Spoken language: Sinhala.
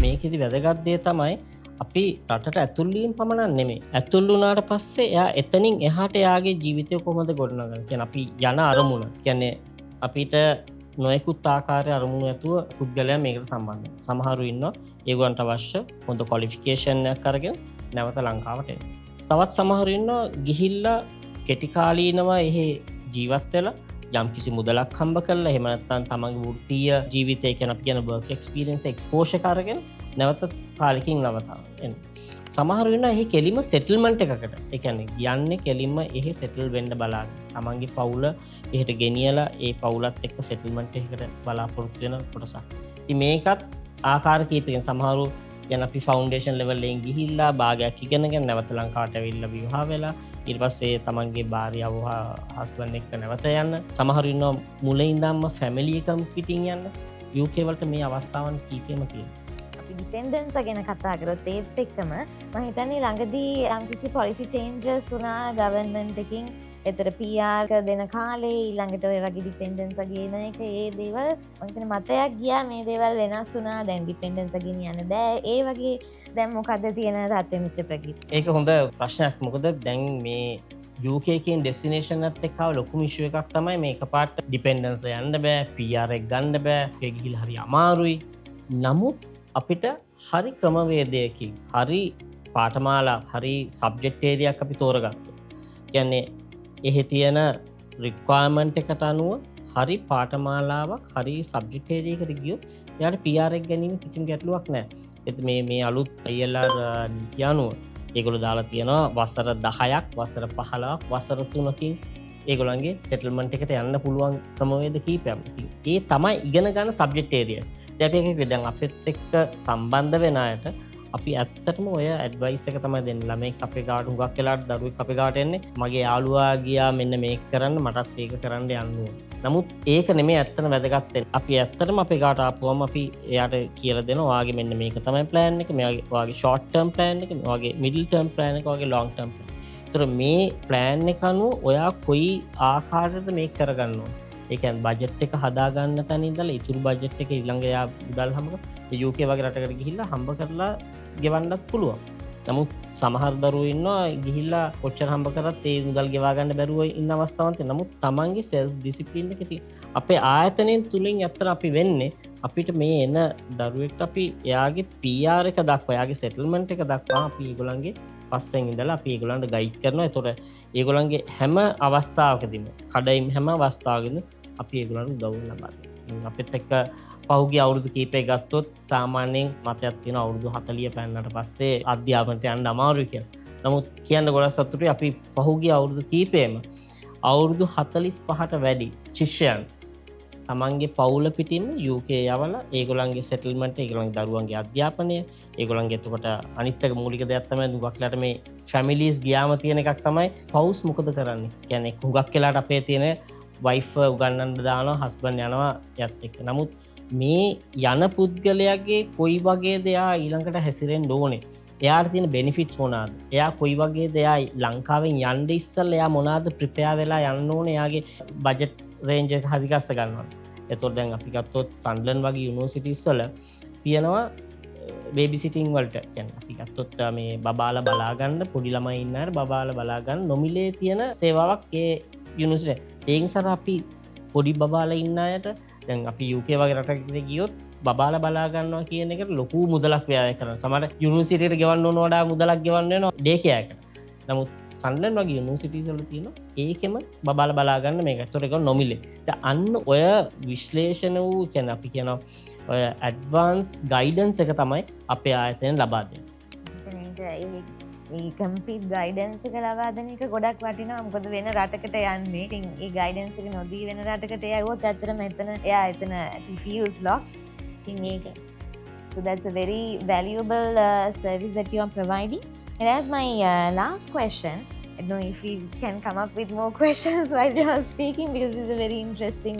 මේකෙදි වැදගත් දේ තමයි අපි රටට ඇතුල් වීම පමණක් නෙමෙයි. ඇතුල් වුණාට පස්සේ එයා එතනින් එහාට එයාගේ ජීවිතය කොහොමද ගොඩනගන්නේ? කියන්නේ අපි යන අරමුණ. කියන්නේ අපිට නොයෙකුත් ආකාරයේ අරමුණු ඇතුව පුද්ගලයන් මේකට සම්බන්ධ වෙනවා. සමහරු ඉන්නවා ඒගොල්ලන්ට අවශ්‍ය හොඳ ක්වොලිෆිකේෂන් එකක් අරගෙන නැවත ලංකාවට එන්න. තවත් සමහරු ඉන්නවා ගිහිල්ලා කෙටි කාලීනව එහි ජීවත් වෙලා යම්කිසි මුදලක් හම්බ කරලා එහෙම නැත්නම් තමන්ගේ වෘත්තීය ජීවිතය කියන අපි කියන work experience exposure එක අරගෙන නැවත කාලෙකින් නවතා එන්න. සමහර වෙනවා එහි කෙලිම settlement එකකට. ඒ කියන්නේ යන්නේ කෙලිම එහි settle වෙන්න බලාගෙන. තමන්ගේ පවුල එහෙට ගෙනියලා ඒ පවුලත් එක්ක settlement එකකට බලාපොරොත්තු වෙන කොටසක්. ඉතින් මේකත් ආකාර කීපකින් සමහරු දැන් අපි ෆවුන්ඩේෂන් ලෙවල් එකෙන් ගිහිල්ලා භාගයක් ඉගෙනගෙන නැවත ලංකාවට ඇවිල්ලා විවාහ වෙලා ඊට පස්සේ තමන්ගේ භාර්යාව හස්බන්ඩ් එක්ක නැවත යන්න. සමහරු ඉන්නවා මුලින් ඉඳන්ම ෆැමිලි එකම පිටින් යන්න. UK වලට මේ අවස්ථාවන් කීපෙම තියෙනවා. අපි ඩිපෙන්ඩන්ස් ගැන කතා කරොත් ඒත් එක්කම මම හිතන්නේ ළඟදී යම්කිසි පොලිසි චේන්ජස් වුණා ගවර්න්මන්ට් එකකින්. ඒතර PR දෙන කාලේ ඊළඟට ඔය වගේ ඩිපෙන්ඩන්ස් ගේන එක ඒ දේවල් මම හිතන්නේ මතයක් ගියා මේ දේවල් වෙනස් වුණා. දැන් ඩිපෙන්ඩන්ස් ගෙනියන්න බෑ. ඒ වගේ දැන් මොකද්ද තියෙන තත්ත්වය මිස්ටර් ප්‍රගීත්? ඒක හොඳ ප්‍රශ්නයක්. මොකද දැන් මේ UK එකෙන් ඩෙස්ටිනේෂන් එකත් එක්ක ආව ලොකුම ඉෂුව එකක් තමයි මේ එකපාරට ඩිපෙන්ඩන්ස් යන්න බෑ, PR එක ගන්න බෑ. ඒක ගිහිල්ලා හරි අමාරුයි. නමුත් අපිට හරි ක්‍රමවේදයකින් හරි පාඨමාලා හරි සබ්ජෙක්ට් ඒරියාවක් අපි තෝරගත්තා. කියන්නේ එහි තියෙන රික්වයර්මන්ට් එකට අනුව හරි පාඨමාලාවක් හරි සබ්ජෙක්ට් ඒරියාවකට ගියොත් එයාට PR එක ගැනීම කිසිම ගැටලුවක් නැහැ. ඒත් මේ අලුත් ILR නීතිය අනුව ඒගොල්ලෝ දාලා තියෙනවා වසර 10ක් වසර 15ක් වසර 3කින් ඒගොල්ලන්ගේ සෙටල්මන්ට් එකට යන්න පුළුවන් ක්‍රමවේද කීපයක්. ඉතින් ඒ තමයි ඉගෙන ගන්න සබ්ජෙක්ට් ඒරියා. දැන් අපිත් එක්ක සම්බන්ධ වෙන අයට අපි ඇත්තටම ඔය ඇඩ්වයිස් එක තමයි දෙන්නේ. ළමෙක් අපේ ගාවට හුඟක් වෙලාවට දරුවෙක් අපේ ගාවට එන්නේ මගේ යාළුවා ගියා මෙන්න මේක කරන්න මටත් ඒක කරන්න යන්න ඕන. නමුත් ඒක නෙමෙයි ඇත්තටම වැදගත් වෙන්නේ. අපි ඇත්තටම අපේ ගාවට ආපුවම අපි එයාට කියලා දෙනවා ඔයාගේ මෙන්න මේක තමයි ප්ලෑන් එක. මේ ඔයාගේ ෂෝට් ටර්ම් ප්ලෑන් එක, ඔයාගේ මිඩල් ටර්ම් ප්ලෑන් එක, ඔයාගේ ලොන්ග් ටර්ම් ප්ලෑන්. ඒතර මේ ප්ලෑන් එක අනුව ඔයා කොයි ආකාරයකටද මේක කරගන්න ඕන. ඒ කියන්නේ බජට් එක හදාගන්න තැන ඉඳලා ඉතුරු බජට් එක ඊළඟ යා මුදල් හම්බ කරලා UK වගේ රටකට ගිහිල්ලා හම්බ කරලා ගෙවන්නත් පුළුවන්. නමුත් සමහර දරුවෝ ඉන්නවා ගිහිල්ලා කොච්චර හම්බ කරත් ඒ මුදල් ගෙවා ගන්න බැරුව ඉන්න අවස්ථාවක් තියෙනවා. නමුත් තමන්ගේ සෙල්ෆ් ඩිසිප්ලින් එක තියෙන අපේ ආයතනයෙන් තුලින් ඇත්තට අපි වෙන්නේ අපිට මේ එන දරුවෙක්ට අපි එයාගේ PR එක දක්වා එයාගේ සෙටල්මන්ට් එක දක්වා අපි ඒගොල්ලන්ගේ පස්සෙන් ඉඳලා අපි ඒගොල්ලන්ට ගයිඩ් කරනවා. ඒතොර ඒගොල්ලන්ගේ හැම අවස්ථාවකදීම කඩයින් හැම අවස්ථාවකදීම අපි ඒගොල්ලන්ට උදව් ලබා දෙනවා. අපිත් එක්ක පහුගිය අවුරුදු කීපයක් ගත්තොත් සාමාන්‍යයෙන් මතයක් තියෙන අවුරුදු 40 පෑන්නට පස්සේ අධ්‍යාපනයට යන්න අමාරුයි කියලා. නමුත් කියන්න ගොඩක් සතුටුයි අපි පහුගිය අවුරුදු කීපෙම අවුරුදු 45ට වැඩි ශිෂ්‍යයන් තමන්ගේ පවුල පිටින් UK යවලා ඒගොල්ලන්ගේ සෙටල්මන්ට් ඒගොල්ලන්ගේ දරුවන්ගේ අධ්‍යාපනය ඒගොල්ලන්ගේ එතකොට අනිත් එක මූලික දෙයක් තමයි හුඟක්ලාට මේ ෆැමිලිස් ගියාම තියෙන එකක් තමයි පවුස් මොකද කරන්නේ. කියන්නේ හුඟක් වෙලාට අපේ තියෙන වයිෆ් උගන්නන්න දානවා හස්බන්ඩ් යනවා යත් එක්ක. නමුත් මේ යන පුද්ගලයාගේ කොයි වගේද එයා ඊළඟට හැසිරෙන්න ඕනේ. එයාට තියෙන බෙනිෆිට්ස් මොනවාද? එයා කොයි වගේද එයා ලංකාවෙන් යන්න ඉස්සෙල්ලා එයා මොනවාද ප්‍රිපෙයාර් වෙලා යන්න ඕනේ එයාගේ බජට් රේන්ජ් එක හරි ගස්ස ගන්නවා. එතකොට දැන් අපි ගත්තොත් සන්ඩ්ලන් වගේ යුනිවර්සිටිස් වල තියෙනවා බේබි සිටින් වලට. කියන්නේ අපි ගත්තොත් මේ බබාලා බලා ගන්න පොඩි ළමයි ඉන්න අය බබාලා බලා ගන්න නොමිලේ තියෙන සේවාවක් ඒ යුනිවර්සිටි. ඒ නිසා අපි පොඩි බබාලා ඉන්න අයට දැන් අපි UK වගේ රටකට ගියොත් බබාලා බලා ගන්නවා කියන එකට ලොකු මුදලක් වැය කරනවා. සමහර යුනිවර්සිටියට ගෙවන්න ඕන වඩා මුදලක් ගෙවන්න වෙනවා ඩේ කෙයාර් එකට. නමුත් සන්ඩන් වගේ යුනිවර්සිටිස් වල තියෙනවා ඒකෙම බබාලා බලා ගන්න මේක. ඒතකොට ඒක නොමිලේ. දැන් අන්න ඔය විශ්ලේෂණ වූ කියන්නේ අපි කියනවා ඔය ඇඩ්වාන්ස් ගයිඩන්ස් එක තමයි අපේ ආයතනයෙන් ලබා දෙන්නේ. ඒ කම්ප්ලීට් ගයිඩන්ස් එක ලබා දෙන එක ගොඩක් වටිනවා. මොකද වෙන රටකට යන්නේ. ඉතින් ඒ ගයිඩන්ස් එක නොදී වෙන රටකට යවුවොත් ඇත්තටම එතන he feels lost. ඉතින් ඒක so that's a very valuable service that you are providing. And as my last question, I don't know if you can come up with more questions while you are speaking because it's a very interesting